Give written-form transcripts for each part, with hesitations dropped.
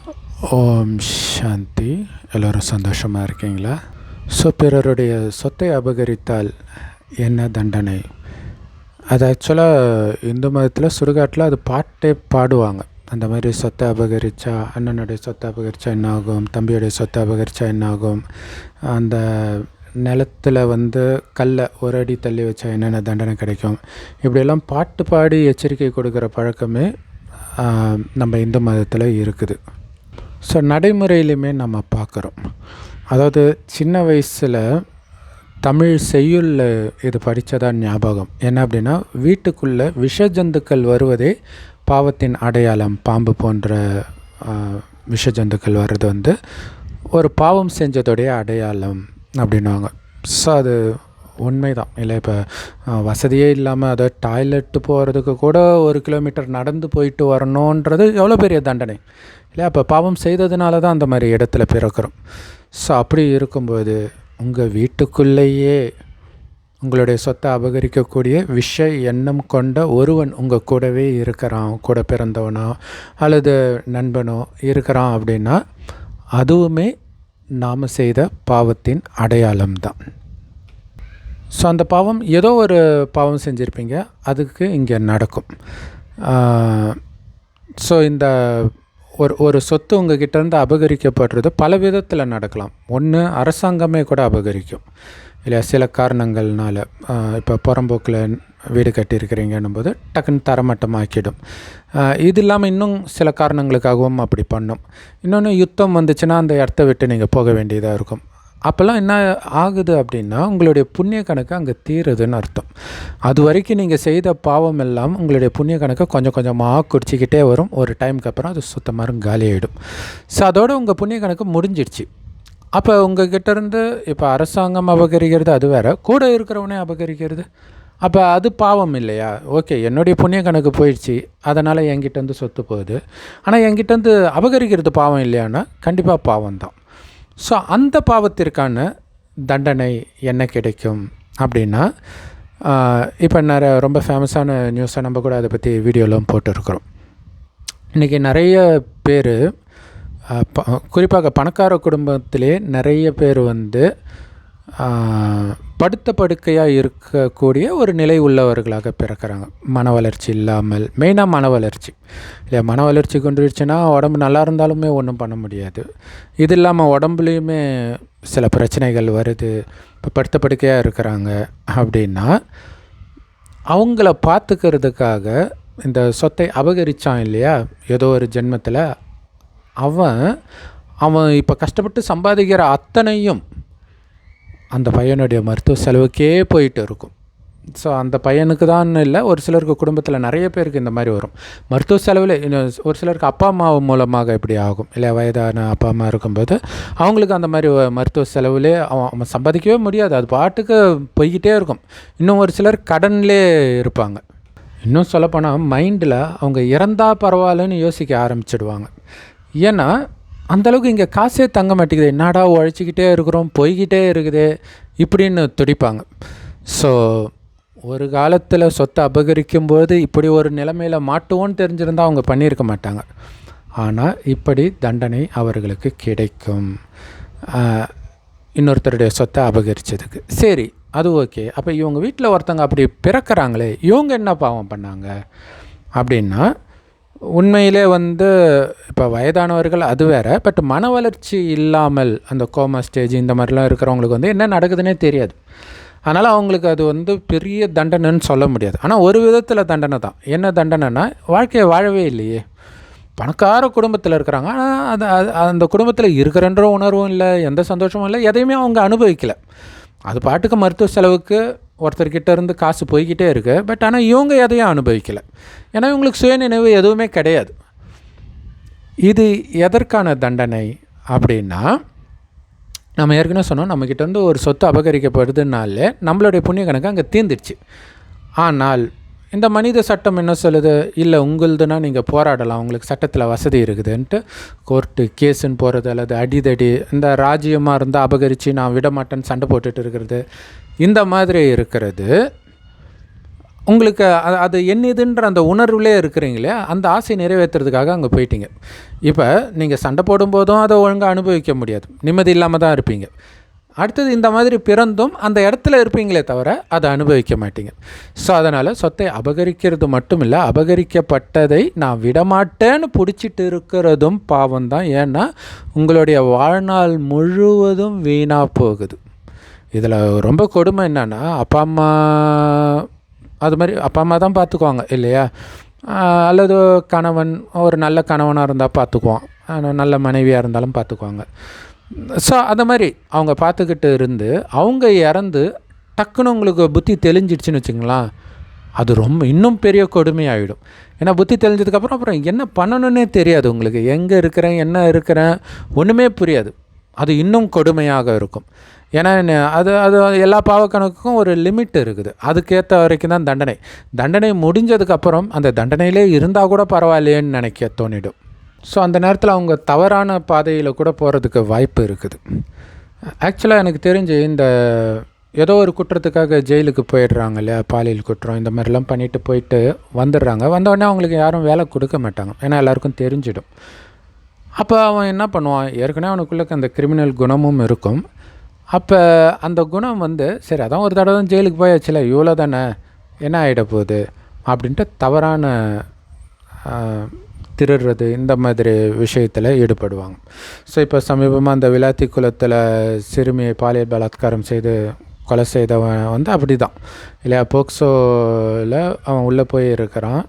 ஓம் சாந்தி. எல்லோரும் சந்தோஷமாக இருக்கீங்களா? ஸோ பிறருடைய சொத்தை அபகரித்தால் என்ன தண்டனை? அது ஆக்சுவலாக இந்து மதத்தில் சுடுகாட்டில் அது பாட்டே பாடுவாங்க. அந்த மாதிரி சொத்தை அபகரித்தா, அண்ணனுடைய சொத்தை அபகரித்தா என்ன ஆகும், தம்பியுடைய சொத்தை அபகரித்தா என்ன ஆகும், அந்த நிலத்தில் கல்லை ஒரு அடி தள்ளி வச்சா என்னென்ன தண்டனை கிடைக்கும், இப்படியெல்லாம் பாட்டு பாடி எச்சரிக்கை கொடுக்குற பழக்கமே நம்ம இந்து மதத்தில் இருக்குது. ஸோ நடைமுறையிலுமே நம்ம பார்க்குறோம். அதாவது சின்ன வயசில் தமிழ் செய்யுளில் இது படித்ததா ஞாபகம். என்ன அப்படின்னா, வீட்டுக்குள்ளே விஷ ஜந்துக்கள் வருவதே பாவத்தின் அடையாளம். பாம்பு போன்ற விஷ ஜந்துக்கள் வர்றது ஒரு பாவம் செஞ்சதோடைய அடையாளம் அப்படின்வாங்க. ஸோ அது உண்மைதான் இல்லை. இப்போ வசதியே இல்லாமல் அதை டாய்லெட்டு போகிறதுக்கு கூட 1 கிலோமீட்டர் நடந்து போயிட்டு வரணுன்றது எவ்வளோ பெரிய தண்டனை இல்லையா? அப்போ பாவம் செய்ததுனால தான் அந்த மாதிரி இடத்துல பிறக்கிறோம். ஸோ அப்படி இருக்கும்போது உங்கள் வீட்டுக்குள்ளேயே உங்களுடைய சொத்தை அபகரிக்கக்கூடிய விஷ எண்ணம் கொண்ட ஒருவன் உங்கள் கூடவே இருக்கிறான், கூட பிறந்தவனோ அல்லது நண்பனோ இருக்கிறான் அப்படின்னா அதுவுமே நாம் செய்த பாவத்தின் அடையாளம்தான். ஸோ அந்த பாவம் ஏதோ ஒரு பாவம் செஞ்சுருப்பீங்க, அதுக்கு இங்கே நடக்கும். ஸோ இந்த ஒரு சொத்து உங்கள் கிட்டேருந்து அபகரிக்கப்படுறது பல விதத்தில் நடக்கலாம். ஒன்று, அரசாங்கமே கூட அபகரிக்கும் இல்லையா? சில காரணங்கள்னால இப்போ புறம்போக்கில் வீடு கட்டியிருக்கிறீங்கன்னும் போது டக்குன்னு தரமட்டமாக்கிடும். இது இல்லாமல் இன்னும் சில காரணங்களுக்காகவும் அப்படி பண்ணும். இன்னொன்று, யுத்தம் வந்துச்சுன்னா அந்த இடத்த விட்டு நீங்கள் போக வேண்டியதாக இருக்கும். அப்போல்லாம் என்ன ஆகுது அப்படின்னா, உங்களுடைய புண்ணிய கணக்கு அங்கே தீருதுன்னு அர்த்தம். அது வரைக்கும் நீங்கள் செய்த பாவம் எல்லாம் உங்களுடைய புண்ணிய கணக்கை கொஞ்சம் கொஞ்சமாக குடிச்சிக்கிட்டே வரும். ஒரு டைமுக்கு அப்புறம் அது சுத்தமாக காலி ஆகிடும். ஸோ அதோடு உங்கள் புண்ணிய கணக்கு முடிஞ்சிடுச்சு. அப்போ உங்கள் கிட்டேருந்து இப்போ அரசாங்கம் அபகரிக்கிறது அது வேறு, கூட இருக்கிறவனே அபகரிக்கிறது, அப்போ அது பாவம் இல்லையா? ஓகே, என்னுடைய புண்ணிய கணக்கு போயிடுச்சு, அதனால் என்கிட்டேருந்து சொத்து போகுது. ஆனால் என்கிட்டேருந்து அபகரிக்கிறது பாவம் இல்லையான்னா கண்டிப்பாக பாவம் தான். ஸோ அந்த பாவத்திற்கான தண்டனை என்ன கிடைக்கும் அப்படின்னா, இப்போ ரொம்ப ஃபேமஸான நியூஸை நம்ம கூட அதை பற்றி வீடியோலாம் போட்டுருக்குறோம். இன்றைக்கி நிறைய பேர், குறிப்பாக பணக்கார குடும்பத்திலே நிறைய பேர் படுத்த படுக்கையாக இருக்கக்கூடிய ஒரு நிலை உள்ளவர்களாக பிறக்கிறாங்க. மன வளர்ச்சி இல்லாமல், மெயினாக மன வளர்ச்சி இல்லை. மன வளர்ச்சி கொண்டுருச்சுன்னா உடம்பு நல்லா இருந்தாலுமே ஒன்றும் பண்ண முடியாது. இது இல்லாமல் உடம்புலேயுமே சில பிரச்சனைகள் வருது. இப்போ படுத்த படுக்கையாக இருக்கிறாங்க அப்படின்னா அவங்கள பார்த்துக்கிறதுக்காக இந்த சொத்தை அபகரித்தான் இல்லையா, ஏதோ ஒரு ஜென்மத்தில் அவன் இப்போ கஷ்டப்பட்டு சம்பாதிக்கிற அத்தனையும் அந்த பையனுடைய மருத்துவ செலவுக்கே போயிட்டு இருக்கும். ஸோ அந்த பையனுக்கு தான் இல்லை, ஒரு சிலருக்கு குடும்பத்தில் நிறைய பேருக்கு இந்த மாதிரி வரும். மருத்துவ செலவில் ஒரு சிலருக்கு அப்பா அம்மா மூலமாக இப்படி ஆகும் இல்லை. வயதான அப்பா அம்மா இருக்கும்போது அவங்களுக்கு அந்த மாதிரி மருத்துவ செலவுலே அவன் சம்பாதிக்கவே முடியாது, அது பாட்டுக்கு போய்கிட்டே இருக்கும். இன்னும் ஒரு சிலர் கடன்லே இருப்பாங்க. இன்னும் சொல்லப்போனால் மைண்டில் அவங்க இறந்தால் பரவாயில்லன்னு யோசிக்க ஆரம்பிச்சிடுவாங்க. ஏன்னா அந்தளவுக்கு இங்கே காசே தங்க மாட்டேங்குது, என்னடா உழைச்சிக்கிட்டே இருக்கிறோம், போய்கிட்டே இருக்குது இப்படின்னு துடிப்பாங்க. ஸோ ஒரு காலத்தில் சொத்தை அபகரிக்கும்போது இப்படி ஒரு நிலைமையில் மாட்டுவோன்னு தெரிஞ்சிருந்தால் அவங்க பண்ணியிருக்க மாட்டாங்க. ஆனால் இப்படி தண்டனை அவர்களுக்கு கிடைக்கும், இன்னொருத்தருடைய சொத்தை அபகரித்ததுக்கு. சரி, அது ஓகே. அப்போ இவங்க வீட்டில் ஒருத்தங்க அப்படி பிறக்கிறாங்களே, இவங்க என்ன பாவம் பண்ணாங்க அப்படின்னா, உண்மையிலே இப்போ வயதானவர்கள் அது வேறு, பட் மன வளர்ச்சி இல்லாமல் அந்த கோமா ஸ்டேஜ் இந்த மாதிரிலாம் இருக்கிறவங்களுக்கு என்ன நடக்குதுன்னே தெரியாது. அதனால் அவங்களுக்கு அது பெரிய தண்டனைன்னு சொல்ல முடியாது. ஆனால் ஒரு விதத்தில் தண்டனை தான். என்ன தண்டனைனா, வாழ்க்கையை வாழவே இல்லையே. பணக்கார குடும்பத்தில் இருக்கிறாங்க, ஆனால் அது அந்த குடும்பத்தில் இருக்கிறன்ற உணர்வும் இல்லை, எந்த சந்தோஷமும் இல்லை, எதையுமே அவங்க அனுபவிக்கலை. அது பாட்டுக்கு மருத்துவ செலவுக்கு ஒருத்தர்கிட்ட இருந்து காசு போய்கிட்டே இருக்குது. பட் ஆனால் இவங்க எதையும் அனுபவிக்கலை, ஏன்னா இவங்களுக்கு சுயநினைவு எதுவுமே கிடையாது. இது எதற்கான தண்டனை அப்படின்னா, நம்ம ஏற்கனவே சொன்னோம், நம்மக்கிட்ட ஒரு சொத்து அபகரிக்கப்படுதுனாலே நம்மளுடைய புண்ணிய கணக்கு அங்கே தீர்ந்துடுச்சு. ஆனால் இந்த மனித சட்டம் என்ன சொல்லுது, இல்லை உங்களுதுன்னா நீங்கள் போராடலாம், உங்களுக்கு சட்டத்தில் வசதி இருக்குதுன்ட்டு கோர்ட்டு கேஸுன்னு போகிறது, அல்லது அடிதடி, இந்த ராஜ்யமாக இருந்தால் அபகரித்து நான் விட மாட்டேன்னு சண்டை போட்டுட்டு இருக்கிறது, இந்த மாதிரி இருக்கிறது உங்களுக்கு அது என்னதுன்ற அந்த உணர்வுலே இருக்கிறீங்களே, அந்த ஆசை நிறைவேற்றுறதுக்காக அங்கே போயிட்டீங்க. இப்போ நீங்கள் சண்டை போடும்போதும் அதை ஒழுங்காக அனுபவிக்க முடியாது, நிம்மதி இல்லாமல் தான் இருப்பீங்க. அடுத்தது இந்த மாதிரி பிறந்தும் அந்த இடத்துல இருப்பீங்களே தவிர அதை அனுபவிக்க மாட்டீங்க. ஸோ அதனால் சொத்தை அபகரிக்கிறது மட்டும் இல்லை, அபகரிக்கப்பட்டதை நான் விடமாட்டேன்னு பிடிச்சிட்டு இருக்கிறதும் பாவம் தான். ஏன்னா உங்களுடைய வாழ்நாள் முழுவதும் வீணாக போகுது. இதில் ரொம்ப கொடுமை என்னென்னா, அப்பா அம்மா அது மாதிரி அப்பா அம்மா தான் பார்த்துக்குவாங்க இல்லையா, அல்லது கணவன் ஒரு நல்ல கணவனாக இருந்தால் பார்த்துக்குவான், நல்ல மனைவியாக இருந்தாலும் பார்த்துக்குவாங்க. ஸோ அந்த மாதிரி அவங்க பார்த்துக்கிட்டு இருந்து அவங்க இறந்து டக்குன்னு உங்களுக்கு புத்தி தெளிஞ்சிடுச்சுன்னு வச்சுங்களேன், அது ரொம்ப இன்னும் பெரிய கொடுமையாகிடும். ஏன்னா புத்தி தெளிஞ்சதுக்கப்புறம் என்ன பண்ணணுன்னே தெரியாது, உங்களுக்கு எங்கே இருக்கிறேன் என்ன இருக்கிறேன் ஒன்றுமே புரியாது. அது இன்னும் கொடுமையாக இருக்கும். ஏன்னா அது அது எல்லா பாவக்கணக்குக்கும் ஒரு லிமிட் இருக்குது, அதுக்கேற்ற வரைக்கும் தான் தண்டனை முடிஞ்சதுக்கப்புறம் அந்த தண்டனையிலே இருந்தால் கூட பரவாயில்லையேன்னு நினைக்க தோணிடும். ஸோ அந்த நேரத்தில் அவங்க தவறான பாதையில் கூட போகிறதுக்கு வாய்ப்பு இருக்குது. ஆக்சுவலாக எனக்கு தெரிஞ்சு இந்த ஏதோ ஒரு குற்றத்துக்காக ஜெயிலுக்கு போயிடுறாங்க இல்லையா, பாலியல் குற்றம் இந்த மாதிரிலாம் பண்ணிவிட்டு போயிட்டு வந்துடுறாங்க. வந்தோடனே அவங்களுக்கு யாரும் வேலை கொடுக்க மாட்டாங்க, ஏன்னா எல்லாருக்கும் தெரிஞ்சிடும். அப்போ அவன் என்ன பண்ணுவான், ஏற்கனவே அவனுக்குள்ளே அந்த கிரிமினல் குணமும் இருக்கும். அப்போ அந்த குணம் சரி அதான் ஒரு தடவை தான் ஜெயிலுக்கு போயாச்சுல, இவ்வளோ தானே என்ன ஆகிட போகுது அப்படின்ட்டு தவறான திருடுறது இந்த மாதிரி விஷயத்தில் ஈடுபடுவாங்க. ஸோ இப்போ சமீபமாக அந்த விளாத்தி குளத்தில் சிறுமியை பாலியல் பலாத்காரம் செய்து கொலை செய்தவன் அப்படி தான் இல்லையா, போக்சோவில் அவன் உள்ளே போய் இருக்கிறான்.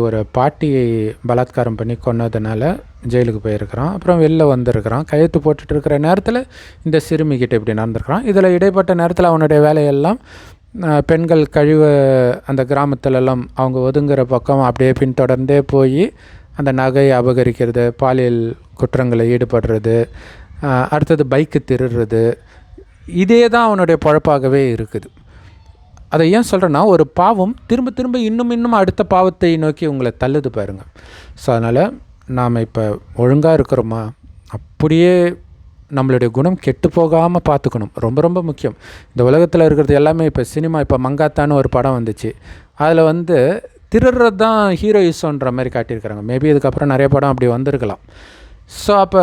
ஒரு பாட்டியை பலாத்காரம் பண்ணி கொன்னதுனால ஜெயிலுக்கு போயிருக்கிறான். அப்புறம் வெளில வந்திருக்கிறான். கையெழுத்து போட்டுட்டு இருக்கிற நேரத்தில் இந்த சிறுமிக்கிட்ட இப்படி நடந்திருக்கிறான். இதில் இடைப்பட்ட நேரத்தில் அவனுடைய வேலையெல்லாம் பெண்கள் கழிவ அந்த கிராமத்திலெல்லாம் அவங்க ஒதுங்குற பக்கம் அப்படியே பின்தொடர்ந்தே போய் அந்த நகையை அபகரிக்கிறது, பாலியல் குற்றங்களில் ஈடுபடுறது, அடுத்தது பைக்கு திருடுறது, இதே தான் அவனுடைய பொழப்பாகவே இருக்குது. அதை ஏன் சொல்கிறேன்னா, ஒரு பாவம் திரும்ப திரும்ப இன்னும் அடுத்த பாவத்தை நோக்கி உங்களை தள்ளுது பாருங்கள். ஸோ அதனால் நாம் இப்போ ஒழுங்காக இருக்கிறோமா, அப்படியே நம்மளுடைய குணம் கெட்டு போகாமல் பார்த்துக்கணும், ரொம்ப ரொம்ப முக்கியம். இந்த உலகத்தில் இருக்கிறது எல்லாமே இப்போ சினிமா, இப்போ மங்காத்தான்னு ஒரு படம் வந்துச்சு, அதில் திருடுறது தான் ஹீரோயிசோன்ற மாதிரி காட்டியிருக்கிறாங்க. மேபி இதுக்கப்புறம் நிறைய படம் அப்படி வந்திருக்கலாம். ஸோ அப்போ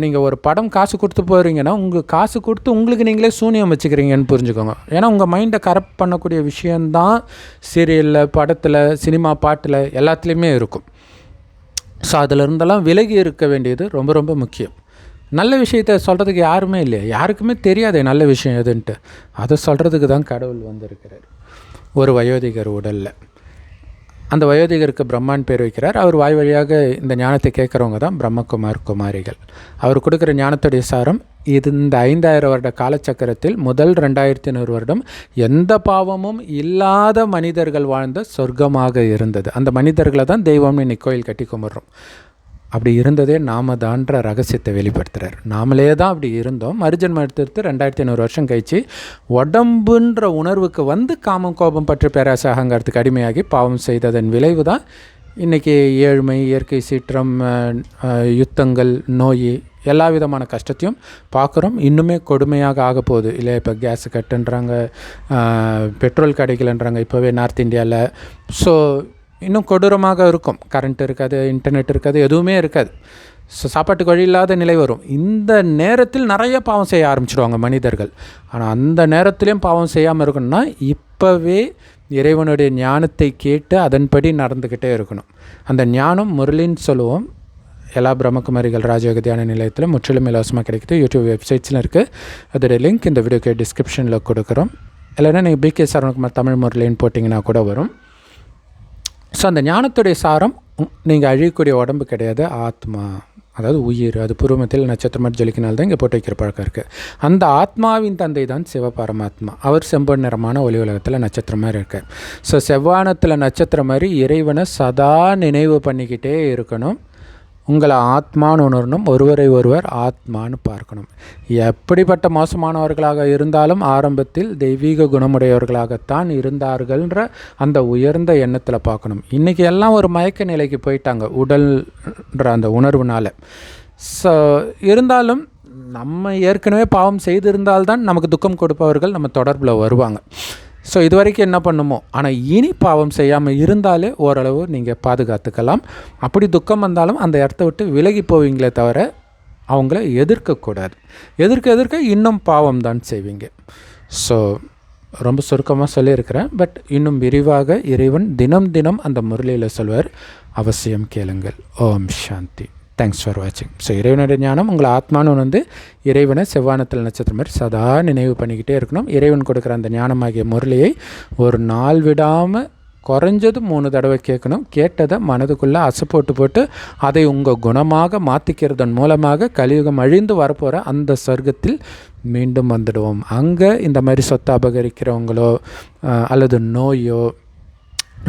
நீங்கள் ஒரு படம் காசு கொடுத்து போகிறீங்கன்னா, உங்கள் காசு கொடுத்து உங்களுக்கு நீங்களே சூனியம் வச்சுக்கிறீங்கன்னு புரிஞ்சுக்கோங்க. ஏன்னா உங்கள் மைண்டை கரெக்ட் பண்ணக்கூடிய விஷயந்தான் சீரியலில், படத்தில், சினிமா, பாட்டில் எல்லாத்துலேயுமே இருக்கும். ஸோ அதிலிருந்தெல்லாம் விலகி இருக்க வேண்டியது ரொம்ப ரொம்ப முக்கியம். நல்ல விஷயத்தை சொல்கிறதுக்கு யாருமே இல்லையா, யாருக்குமே தெரியாது நல்ல விஷயம் எதுன்ட்டு. அதை சொல்கிறதுக்கு தான் கடவுள் வந்திருக்கிறார் ஒரு வயோதிகர் உடலில். அந்த வயோதிகருக்கு பிரம்மான் பேர் வைக்கிறார். அவர் வாய் வழியாக இந்த ஞானத்தை கேட்குறவங்க தான் பிரம்மகுமார் குமாரிகள். அவர் கொடுக்குற ஞானத்துடைய சாரம் இது: இந்த 5000 வருட காலச்சக்கரத்தில் முதல் 2500 வருடம் எந்த பாவமும் இல்லாத மனிதர்கள் வாழ்ந்த சொர்க்கமாக இருந்தது. அந்த மனிதர்களை தான் தெய்வம்னு இன்னைக்கு கோயில் கட்டி கும்பிட்றோம். அப்படி இருந்ததே நாம தான்ற ரகசியத்தை வெளிப்படுத்துகிறார். நாமளே தான் அப்படி இருந்தோம். மறுஜன்மம் எடுத்து 2500 வருஷம் கழிச்சு உடம்புன்ற உணர்வுக்கு காமம், கோபம், பற்று, பேராசை, அகங்காரத்துக்கு அடிமையாகி பாவம் செய்ததன் விளைவு தான் இன்றைக்கி ஏழ்மை, இயற்கை சீற்றம், யுத்தங்கள், நோய், எல்லா விதமான கஷ்டத்தையும் பார்க்குறோம். இன்னுமே கொடுமையாக ஆக போகுது இல்லை. இப்போ கேஸு கட்டுன்றாங்க, பெட்ரோல் கிடைக்கலன்றாங்க இப்போவே நார்த் இந்தியாவில். ஸோ இன்னும் கொடூரமாக இருக்கும். கரண்ட் இருக்காது, இன்டர்நெட் இருக்காது, எதுவுமே இருக்காது. ஸோ சாப்பாட்டுக்கு வழி இல்லாத நிலை வரும். இந்த நேரத்தில் நிறைய பாவம் செய்ய ஆரம்பிச்சிடுவாங்க மனிதர்கள். ஆனால் அந்த நேரத்துலேயும் பாவம் செய்யாமல் இருக்கணும்னா இப்போவே இறைவனுடைய ஞானத்தை கேட்டு அதன்படி நடந்துக்கிட்டே இருக்கணும். அந்த ஞானம் முரளின்னு சொல்லுவோம். எல்லா பிரம்மகுமாரிகள் ராஜயோக தியான நிலையத்தில் முற்றிலும் இலவசமாக கிடைக்குது. யூடியூப் வெப்சைட்ஸில் இருக்குது. அதோடைய லிங்க் இந்த வீடியோக்கு டிஸ்கிரிப்ஷனில் கொடுக்குறோம். இல்லைன்னா நீங்கள் பிகே சரவணகுமார் தமிழ் முரளின்னு போட்டிங்கன்னா கூட வரும். ஸோ அந்த ஞானத்துடைய சாரம், நீங்கள் அழியக்கூடிய உடம்பு கிடையாது, ஆத்மா, அதாவது உயிர். அது பூர்வமத்தில் நட்சத்திரமாக ஜொலிக்கினால் தான் இங்கே போட்டு வைக்கிற பழக்கம் இருக்குது. அந்த ஆத்மாவின் தந்தை தான் சிவபரமாத்மா. அவர் செம்பொன் நிறமான ஒளி உலகத்தில் நட்சத்திரம் மாதிரி இருக்கார். ஸோ செவ்வானத்தில் நட்சத்திரம் மாதிரி இறைவனை சதா நினைவு பண்ணிக்கிட்டே இருக்கணும். உங்களை ஆத்மான்னு உணரணும், ஒருவரை ஒருவர் ஆத்மான்னு பார்க்கணும். எப்படிப்பட்ட மோசமானவர்களாக இருந்தாலும் ஆரம்பத்தில் தெய்வீக குணமுடையவர்களாகத்தான் இருந்தார்கள்ன்ற அந்த உயர்ந்த எண்ணத்தில் பார்க்கணும். இன்றைக்கி எல்லாம் ஒரு மயக்க நிலைக்கு போயிட்டாங்க உடல்ன்ற அந்த உணர்வுனால். ஸோ இருந்தாலும் நம்ம ஏற்கனவே பாவம் செய்திருந்தால்தான் நமக்கு துக்கம் கொடுப்பவர்கள் நம்ம தொடர்பில் வருவாங்க. ஸோ இது வரைக்கும் என்ன பண்ணுமோ, ஆனால் இனி பாவம் செய்யாமல் இருந்தாலே ஓரளவு நீங்கள் பாதுகாத்துக்கலாம். அப்படி துக்கம் வந்தாலும் அந்த இடத்த விட்டு விலகி போவீங்களே தவிர அவங்கள எதிர்க்கக்கூடாது. எதிர்க்க இன்னும் பாவம் தான் செய்வீங்க. ஸோ ரொம்ப சுருக்கமாக சொல்லியிருக்கிறேன். பட் இன்னும் விரிவாக இறைவன் தினம் தினம் அந்த முரளியில் சொல்வார். அவசியம் கேளுங்கள். ஓம் சாந்தி. தேங்க்ஸ் ஃபார் வாட்சிங். ஸோ இறைவனுடைய ஞானம் உங்களை ஆத்மானு வந்து இறைவனை செவ்வானத்தில் நட்சத்திரம் மாதிரி சதா நினைவு பண்ணிக்கிட்டே இருக்கணும். இறைவன் கொடுக்குற அந்த ஞானமாகிய முரளியை ஒரு நாள் விடாமல் குறைஞ்சது 3 தடவை கேட்கணும். கேட்டதை மனதுக்குள்ளே போட்டு அதை உங்கள் குணமாக மாற்றிக்கிறதன் மூலமாக கலியுகம் அழிந்து வரப்போகிற அந்த சொர்க்கத்தில் மீண்டும் வந்துடுவோம். அங்கே இந்த மாதிரி சொத்தை அபகரிக்கிறவங்களோ அல்லது நோயோ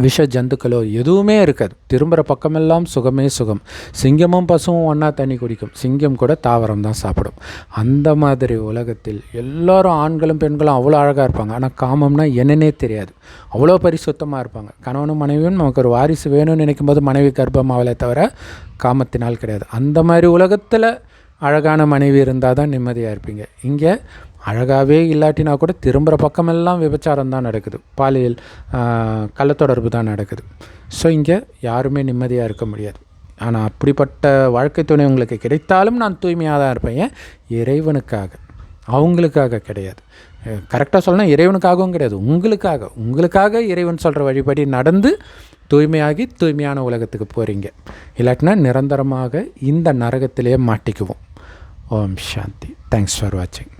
விஷ ஜந்துக்களோ எதுவுமே இருக்காது. திரும்புகிற பக்கமெல்லாம் சுகமே சுகம். சிங்கமும் பசுவும் ஒன்றா தண்ணி குடிக்கும். சிங்கம் கூட தாவரம் தான் சாப்பிடும். அந்த மாதிரி உலகத்தில் எல்லோரும் ஆண்களும் பெண்களும் அவ்வளோ அழகாக இருப்பாங்க. ஆனால் காமம்னா என்னன்னே தெரியாது. அவ்வளோ பரிசுத்தமாக இருப்பாங்க. கணவனும் மனைவியும் நமக்கு ஒரு வாரிசு வேணும்னு நினைக்கும் போது மனைவி கர்ப்பமாவலே தவிர காமத்தினால் கிடையாது. அந்த மாதிரி உலகத்தில் அழகான மனைவி இருந்தால் தான் நிம்மதியாக இருப்பீங்க. இங்கே அழகாகவே இல்லாட்டினா கூட திரும்புகிற பக்கமெல்லாம் விபச்சாரம் தான் நடக்குது. பாலியல் கள்ளத்தொடர்பு தான் நடக்குது. ஸோ இங்கே யாருமே நிம்மதியாக இருக்க முடியாது. ஆனால் அப்படிப்பட்ட வாழ்க்கை துணை உங்களுக்கு கிடைத்தாலும் நான் தூய்மையாக தான் இருப்பேன். ஏன்? இறைவனுக்காக, அவங்களுக்காக கிடையாது. கரெக்டாக சொல்லணும், இறைவனுக்காகவும் கிடையாது, உங்களுக்காக இறைவன் சொல்கிற வழிபடி நடந்து தூய்மையாகி தூய்மையான உலகத்துக்கு போகிறீங்க. இல்லாட்டினா நிரந்தரமாக இந்த நரகத்திலே மாட்டிக்குவோம். ஓம் சாந்தி. தேங்க்ஸ் ஃபார் வாட்சிங்.